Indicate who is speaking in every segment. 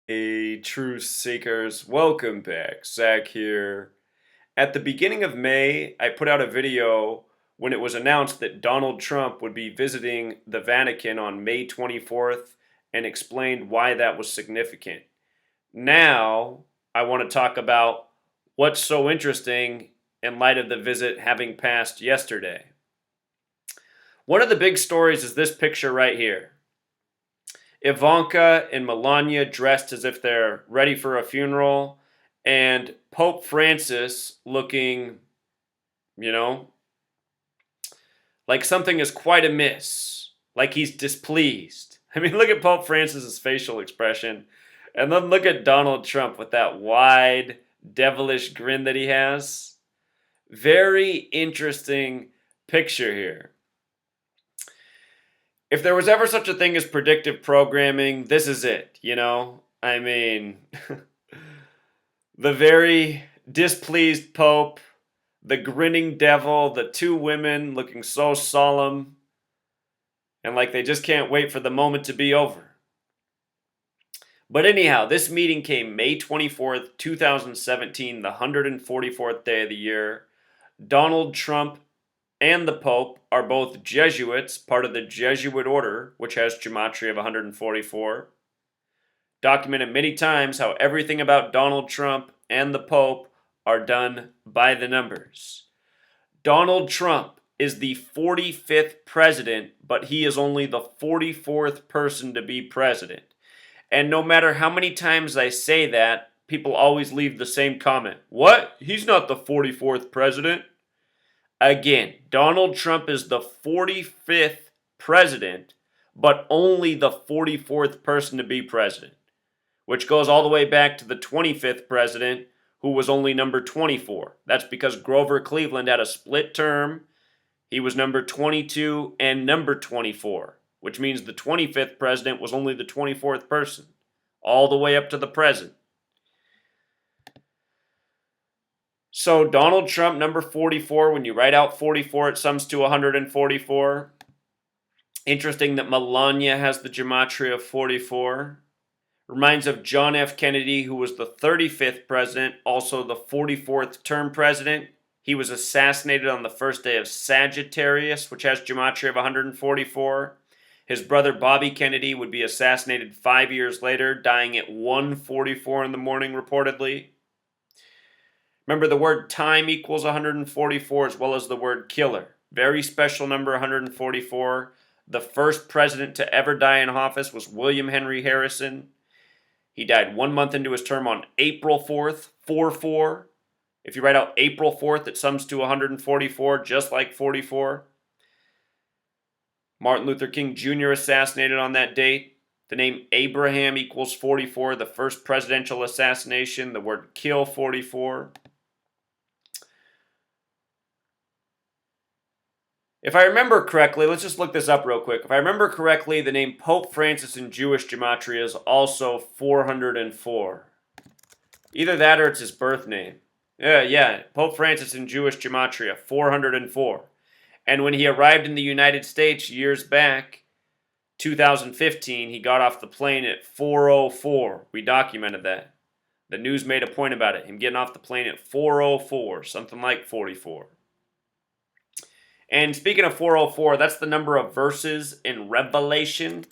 Speaker 1: Hey, truth seekers, welcome back. Zach here. At the beginning of May, I put out a video when it was announced that Donald Trump would be visiting the Vatican on May 24th and explained why that was significant. Now, I want to talk about what's so interesting in light of the visit having passed yesterday. One of the big stories is this picture right here. Ivanka and Melania dressed as if they're ready for a funeral, and Pope Francis looking, you know, like something is quite amiss, like he's displeased. I mean, look at Pope Francis's facial expression, and then look at Donald Trump with that wide, devilish grin that he has. Very interesting picture here. If there was ever such a thing as predictive programming, this is it, you know? I mean, the very displeased Pope, the grinning devil, the two women looking so solemn, and like they just can't wait for the moment to be over. But anyhow, this meeting came May 24th, 2017, the 144th day of the year. Donald Trump and the Pope are both Jesuits, part of the Jesuit Order, which has gematria of 144. Documented many times how everything about Donald Trump and the Pope are done by the numbers. Donald Trump is the 45th president, but he is only the 44th person to be president. And no matter how many times I say that, people always leave the same comment. What? He's not the 44th president. Again, Donald Trump is the 45th president, but only the 44th person to be president, which goes all the way back to the 25th president, who was only number 24. That's because Grover Cleveland had a split term. He was number 22 and number 24, which means the 25th president was only the 24th person, all the way up to the present. So Donald Trump, number 44, when you write out 44, it sums to 144. Interesting that Melania has the gematria of 44. Reminds of John F. Kennedy, who was the 35th president, also the 44th term president. He was assassinated on the first day of Sagittarius, which has gematria of 144. His brother Bobby Kennedy would be assassinated 5 years later, dying at 1:44 in the morning, reportedly. Remember, the word time equals 144 as well as the word killer. Very special number, 144. The first president to ever die in office was William Henry Harrison. He died 1 month into his term on April 4th, 4-4. If you write out April 4th, it sums to 144, just like 44. Martin Luther King Jr. assassinated on that date. The name Abraham equals 44, the first presidential assassination. The word kill, 44. If I remember correctly, let's just look this up real quick. If I remember correctly, the name Pope Francis in Jewish gematria is also 404. Either that or it's his birth name. Yeah, Pope Francis in Jewish gematria, 404. And when he arrived in the United States years back, 2015, he got off the plane at 4:04. We documented that. The news made a point about it, him getting off the plane at 4:04, something like 44. And speaking of 404, that's the number of verses in Revelation.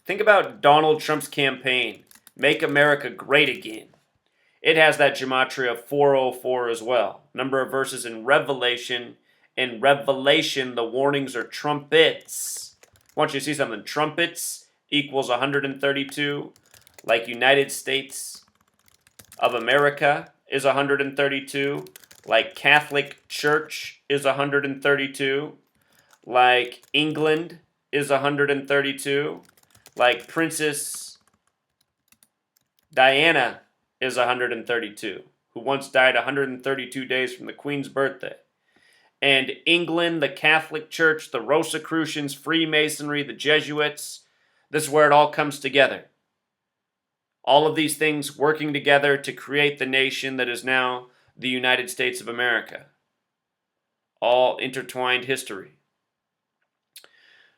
Speaker 1: Think about Donald Trump's campaign, Make America Great Again. It has that gematria of 404 as well. Number of verses in Revelation. In Revelation, the warnings are trumpets. I want you to see something. Trumpets equals 132, like United States of America is 132. Like Catholic Church is 132, like England is 132, like Princess Diana is 132, who once died 132 days from the Queen's birthday. And England, the Catholic Church, the Rosicrucians, Freemasonry, the Jesuits, this is where it all comes together. All of these things working together to create the nation that is now the United States of America. All intertwined history.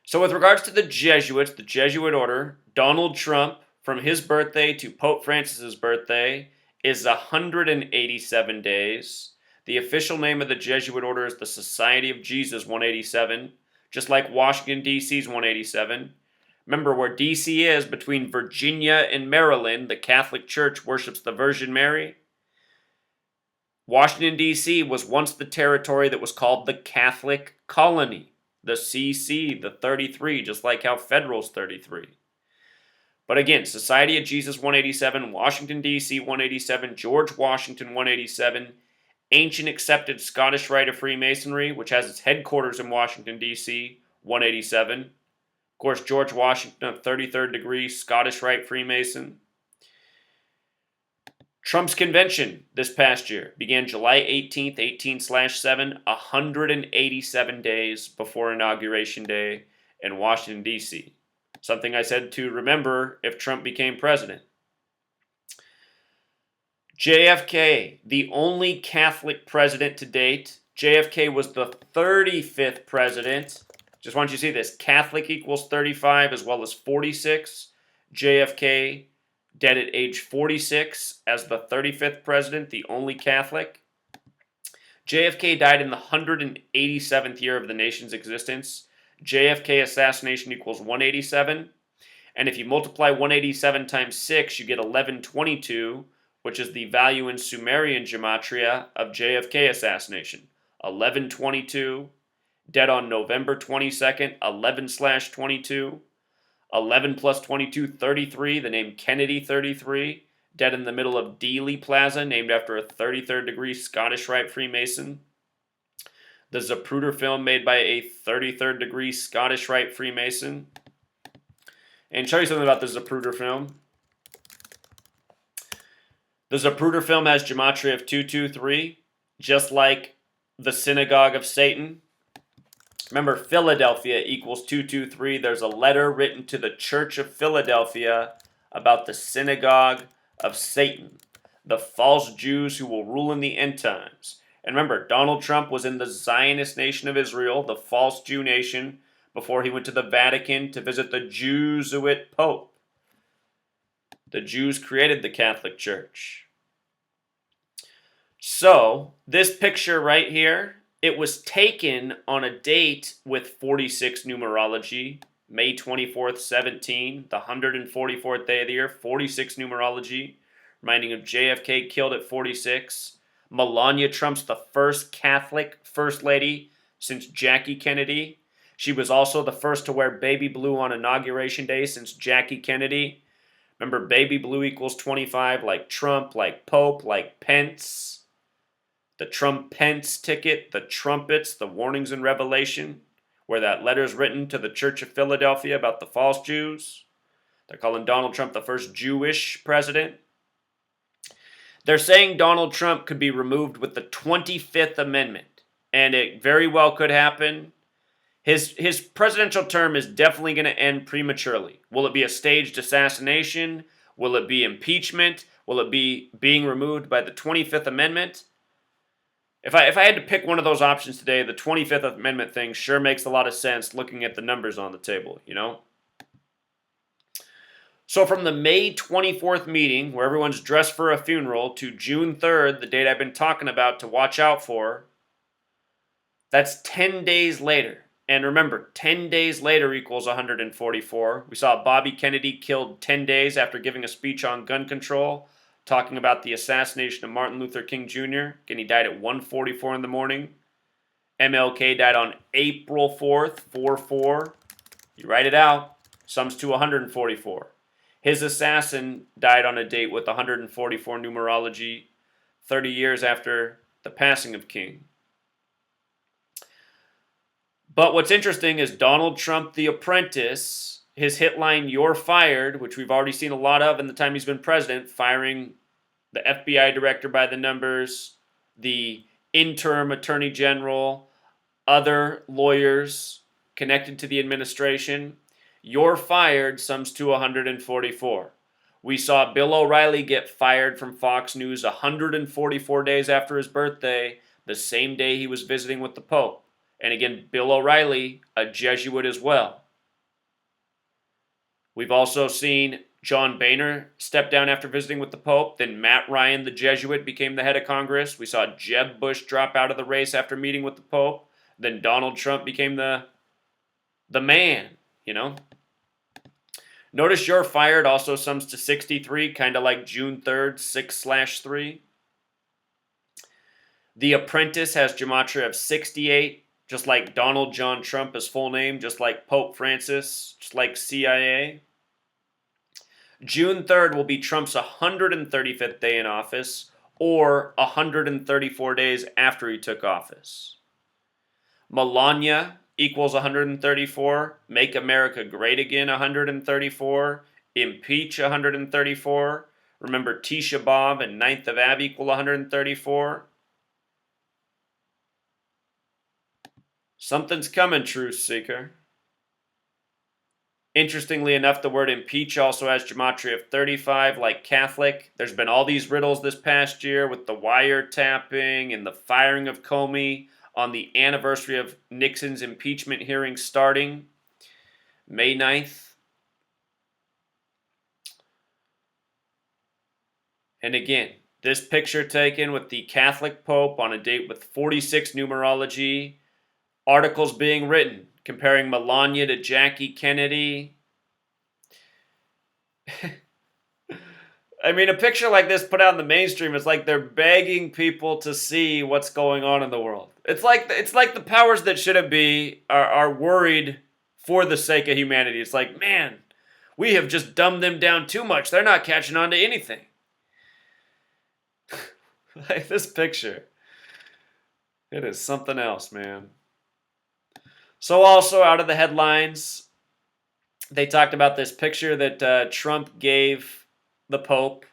Speaker 1: So with regards to the Jesuits, the Jesuit Order, Donald Trump, from his birthday to Pope Francis's birthday is 187 days. The official name of the Jesuit Order is the Society of Jesus 187, just like Washington, D.C.'s 187. Remember, where D.C. is, between Virginia and Maryland, the Catholic Church worships the Virgin Mary. Washington, D.C. was once the territory that was called the Catholic Colony, the CC, the 33, just like how Federal's 33. But again, Society of Jesus 187, Washington, D.C. 187, George Washington 187, Ancient Accepted Scottish Rite of Freemasonry, which has its headquarters in Washington, D.C., 187. Of course, George Washington, a 33rd degree Scottish Rite Freemason. Trump's convention this past year began July 18th, 18/7, 187 days before Inauguration Day in Washington, D.C. Something I said to remember if Trump became president. JFK, the only Catholic president to date. JFK was the 35th president. Just want you to see this. Catholic equals 35 as well as 46. JFK dead at age 46 as the 35th president, the only Catholic. JFK died in the 187th year of the nation's existence. JFK assassination equals 187. And if you multiply 187 times 6, you get 1122, which is the value in Sumerian gematria of JFK assassination. 1122, dead on November 22nd, 11/22. 11 plus 22, 33, the name Kennedy 33, dead in the middle of Dealey Plaza, named after a 33rd degree Scottish Rite Freemason. The Zapruder film made by a 33rd degree Scottish Rite Freemason. And show you something about the Zapruder film. The Zapruder film has gematria of 223, just like the Synagogue of Satan. Remember, Philadelphia equals 223. There's a letter written to the Church of Philadelphia about the Synagogue of Satan, the false Jews who will rule in the end times. And remember, Donald Trump was in the Zionist nation of Israel, the false Jew nation, before he went to the Vatican to visit the Jesuit Pope. The Jews created the Catholic Church. So, this picture right here, it was taken on a date with 46 numerology, May 24th, 17, the 144th day of the year, 46 numerology, reminding of JFK killed at 46. Melania Trump's the first Catholic First Lady since Jackie Kennedy. She was also the first to wear baby blue on Inauguration Day since Jackie Kennedy. Remember, baby blue equals 25, like Trump, like Pope, like Pence. The Trump-Pence ticket, the trumpets, the warnings in Revelation, where that letter's written to the Church of Philadelphia about the false Jews. They're calling Donald Trump the first Jewish president. They're saying Donald Trump could be removed with the 25th Amendment, and it very well could happen. His presidential term is definitely going to end prematurely. Will it be a staged assassination? Will it be impeachment? Will it be being removed by the 25th Amendment? If I had to pick one of those options today, the 25th Amendment thing sure makes a lot of sense looking at the numbers on the table, you know? So from the May 24th meeting, where everyone's dressed for a funeral, to June 3rd, the date I've been talking about to watch out for, that's 10 days later. And remember, 10 days later equals 144. We saw Bobby Kennedy killed 10 days after giving a speech on gun control, talking about the assassination of Martin Luther King Jr. Again, he died at 1:44 in the morning. MLK died on April 4th, 4/4. You write it out, sums to 144. His assassin died on a date with 144 numerology, 30 years after the passing of King. But what's interesting is Donald Trump, the apprentice, his hit line, "You're fired," which we've already seen a lot of in the time he's been president, firing the FBI director by the numbers, the interim attorney general, other lawyers connected to the administration. "You're fired" sums to 144. We saw Bill O'Reilly get fired from Fox News 144 days after his birthday, the same day he was visiting with the Pope. And again, Bill O'Reilly, a Jesuit as well. We've also seen John Boehner stepped down after visiting with the Pope. Then Matt Ryan, the Jesuit, became the head of Congress. We saw Jeb Bush drop out of the race after meeting with the Pope. Then Donald Trump became the man, you know. Notice you're fired also sums to 63, kind of like June 3rd, 6/3. The Apprentice has gematria of 68, just like Donald John Trump, his full name, just like Pope Francis, just like CIA. June 3rd will be Trump's 135th day in office, or 134 days after he took office. Melania equals 134. Make America Great Again, 134. Impeach, 134. Remember Tisha B'Av and 9th of Av equal 134. Something's coming, truth seeker. Interestingly enough, the word impeach also has gematria of 35, like Catholic. There's been all these riddles this past year with the wiretapping and the firing of Comey on the anniversary of Nixon's impeachment hearing starting May 9th. And again, this picture taken with the Catholic Pope on a date with 46 numerology, articles being written comparing Melania to Jackie Kennedy. I mean, a picture like this put out in the mainstream is like they're begging people to see what's going on in the world. It's like the powers that shouldn't be are worried for the sake of humanity. It's like, man, we have just dumbed them down too much. They're not catching on to anything. Like this picture. It is something else, man. So also out of the headlines, they talked about this picture that Trump gave the Pope,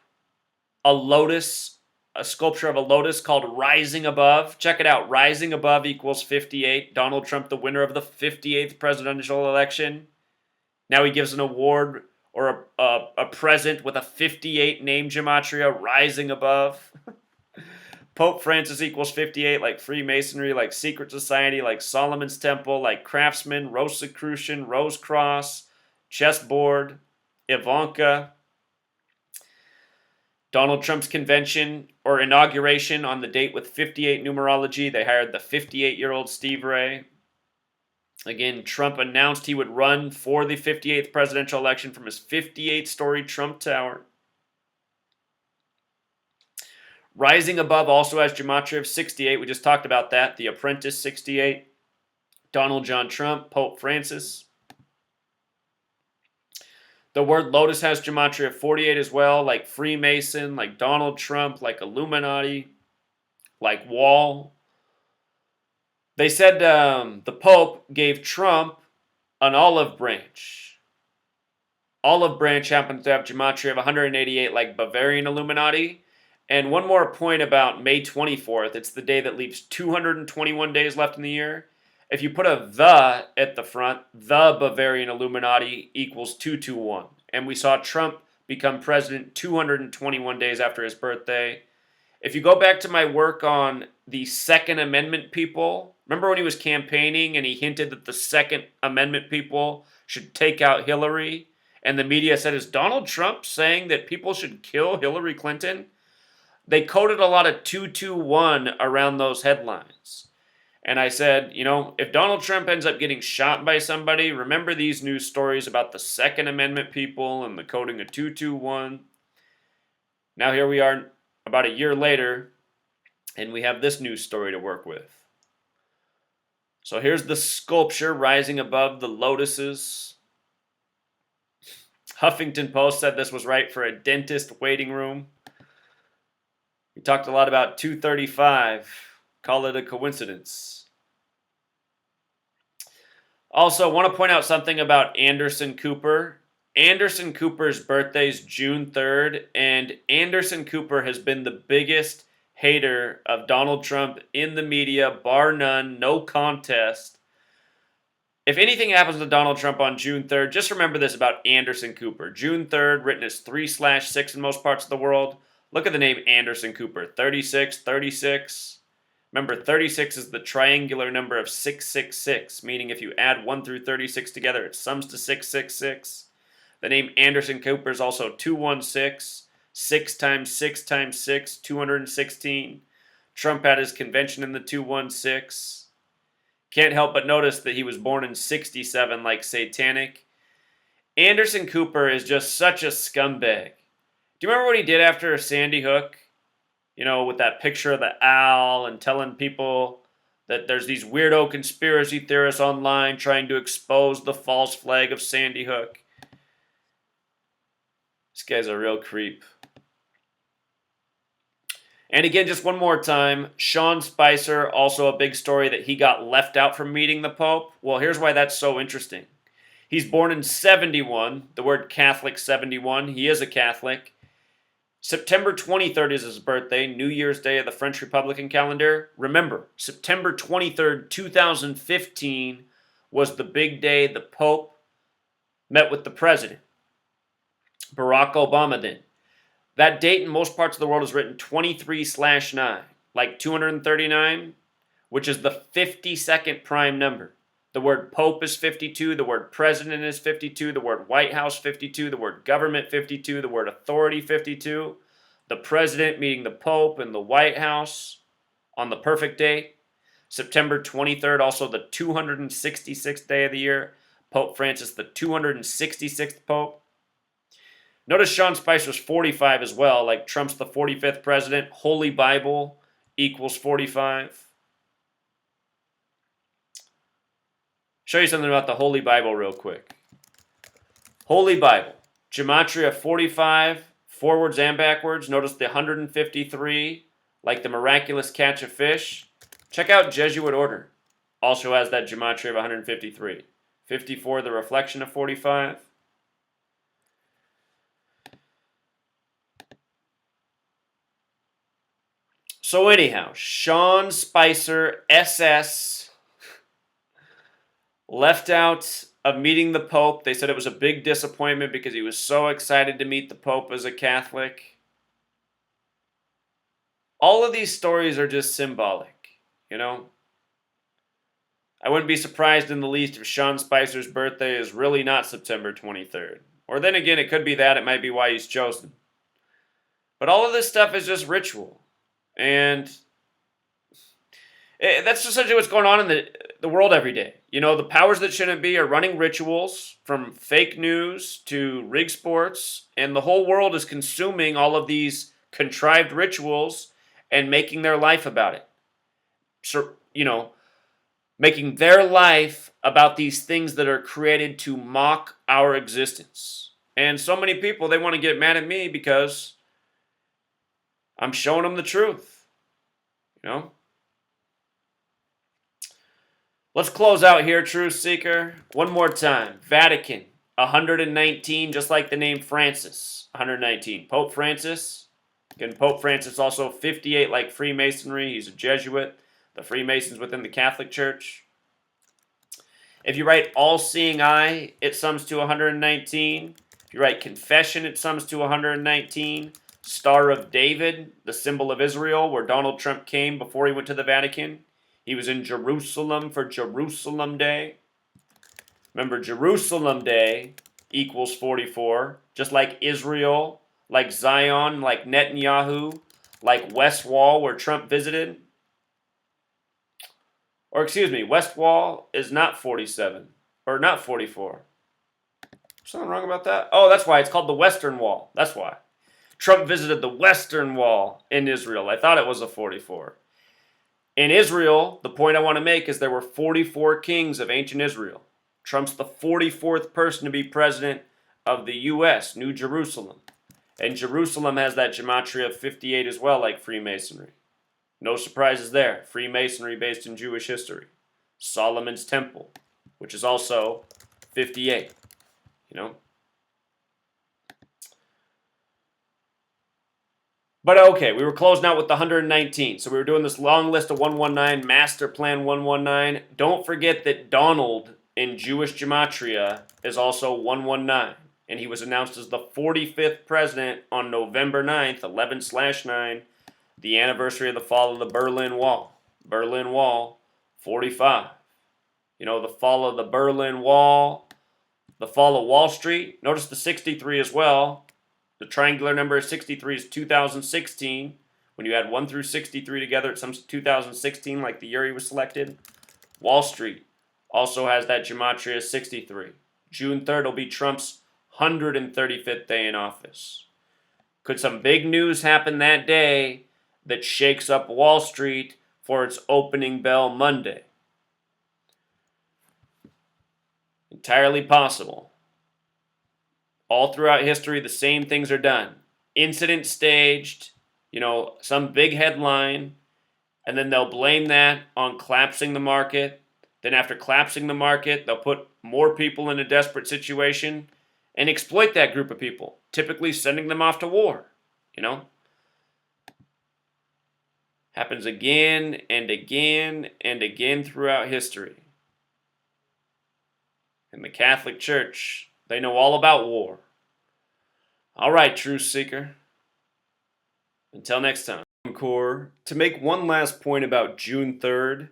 Speaker 1: a lotus, a sculpture of a lotus called Rising Above. Check it out. Rising Above equals 58. Donald Trump, the winner of the 58th presidential election. Now he gives an award or a present with a 58 name gematria, Rising Above. Pope Francis equals 58, like Freemasonry, like Secret Society, like Solomon's Temple, like Craftsman, Rosicrucian, Rose Cross, Chessboard, Ivanka. Donald Trump's convention or inauguration on the date with 58 numerology. They hired the 58-year-old Steve Ray. Again, Trump announced he would run for the 58th presidential election from his 58-story Trump Tower. Rising Above also has gematria of 68. We just talked about that. The Apprentice, 68. Donald John Trump, Pope Francis. The word Lotus has gematria of 48 as well, like Freemason, like Donald Trump, like Illuminati, like Wall. They said the Pope gave Trump an olive branch. Olive branch happens to have gematria of 188, like Bavarian Illuminati. And one more point about May 24th. It's the day that leaves 221 days left in the year. If you put a "the" at the front, the Bavarian Illuminati equals 221. And we saw Trump become president 221 days after his birthday. If you go back to my work on the Second Amendment people, remember when he was campaigning and he hinted that the Second Amendment people should take out Hillary? And the media said, is Donald Trump saying that people should kill Hillary Clinton? They coded a lot of 221 around those headlines. And I said, you know, if Donald Trump ends up getting shot by somebody, remember these news stories about the Second Amendment people and the coding of 221. Now here we are about a year later, and we have this news story to work with. So here's the sculpture rising above the lotuses. Huffington Post said this was right for a dentist waiting room. We talked a lot about 235. Call it a coincidence. Also, want to point out something about Anderson Cooper. Anderson Cooper's birthday is June 3rd, and Anderson Cooper has been the biggest hater of Donald Trump in the media, bar none, no contest. If anything happens to Donald Trump on June 3rd, just remember this about Anderson Cooper. June 3rd, written as 3/6 in most parts of the world. Look at the name Anderson Cooper, 36, 36. Remember, 36 is the triangular number of 666, meaning if you add 1 through 36 together, it sums to 666. The name Anderson Cooper is also 216, 6 times 6 times 6, 216. Trump had his convention in the 216. Can't help but notice that he was born in 67 like Satanic. Anderson Cooper is just such a scumbag. Do you remember what he did after Sandy Hook? You know, with that picture of the owl and telling people that there's these weirdo conspiracy theorists online trying to expose the false flag of Sandy Hook. This guy's a real creep. And again, just one more time, Sean Spicer, also a big story that he got left out from meeting the Pope. Well, here's why that's so interesting. He's born in 71, the word Catholic 71. He is a Catholic. September 23rd is his birthday, New Year's Day of the French Republican calendar. Remember, September 23rd, 2015 was the big day the Pope met with the president, Barack Obama then. That date in most parts of the world is written 23/9, like 239, which is the 52nd prime number. The word Pope is 52, the word President is 52, the word White House 52, the word Government 52, the word Authority 52. The President meeting the Pope and the White House on the perfect date. September 23rd, also the 266th day of the year. Pope Francis, the 266th Pope. Notice Sean Spicer's 45 as well, like Trump's the 45th president. Holy Bible equals 45. Show you something about the Holy Bible real quick. Holy Bible, gematria 45, forwards and backwards. Notice the 153, like the miraculous catch of fish. Check out Jesuit Order. Also has that gematria of 153. 54, the reflection of 45. So anyhow, Sean Spicer, SS, left out of meeting the Pope. They said it was a big disappointment because he was so excited to meet the Pope as a Catholic. All of these stories are just symbolic, you know? I wouldn't be surprised in the least if Sean Spicer's birthday is really not September 23rd. Or then again, it could be that. It might be why he's chosen. But all of this stuff is just ritual. And that's essentially what's going on in the world every day. You know, the powers that shouldn't be are running rituals, from fake news to rig sports, and the whole world is consuming all of these contrived rituals and making their life about it. So, you know, making their life about these things that are created to mock our existence. And so many people, they want to get mad at me because I'm showing them the truth, you know? Let's close out here, Truth Seeker. One more time. Vatican, 119, just like the name Francis, 119. Pope Francis. Again, Pope Francis also 58, like Freemasonry. He's a Jesuit. The Freemasons within the Catholic Church. If you write all-seeing eye, it sums to 119. If you write confession, it sums to 119. Star of David, the symbol of Israel, where Donald Trump came before he went to the Vatican. He was in Jerusalem for Jerusalem Day. Remember, Jerusalem Day equals 44. Just like Israel, like Zion, like Netanyahu, like West Wall, where Trump visited. Or excuse me, West Wall is not 47. Or not 44. Something wrong about that? Oh, that's why. It's called the Western Wall. That's why. Trump visited the Western Wall in Israel. I thought it was a 44. In Israel, the point I want to make is there were 44 kings of ancient Israel. Trump's the 44th person to be president of the U.S., New Jerusalem. And Jerusalem has that gematria of 58 as well, like Freemasonry. No surprises there. Freemasonry based in Jewish history. Solomon's Temple, which is also 58, you know? But okay, we were closing out with the 119. So we were doing this long list of 119, Master Plan 119. Don't forget that Donald in Jewish gematria is also 119. And he was announced as the 45th president on November 9th, 11/9, the anniversary of the fall of the Berlin Wall. Berlin Wall, 45. You know, the fall of the Berlin Wall, The fall of Wall Street. Notice the 63 as well. The triangular number of 63 is 2016. When you add 1 through 63 together, it comes to 2016, like the year he was selected. Wall Street also has that gematria 63. June 3rd will be Trump's 135th day in office. Could some big news happen that day that shakes up Wall Street for its opening bell Monday? Entirely possible. All throughout history, the same things are done. Incident staged, some big headline, and then they'll blame that on collapsing the market. Then after collapsing the market, they'll put more people in a desperate situation and exploit that group of people, typically sending them off to war, Happens again and again and again throughout history. And the Catholic Church, they know all about war. All right, truth seeker. Until next time. Core. To make one last point about June 3rd,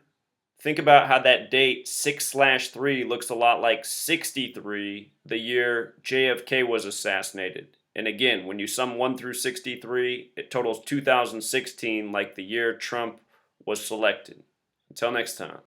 Speaker 1: think about how that date 6/3 looks a lot like 63, the year JFK was assassinated. And again, when you sum 1 through 63, it totals 2016, like the year Trump was selected. Until next time.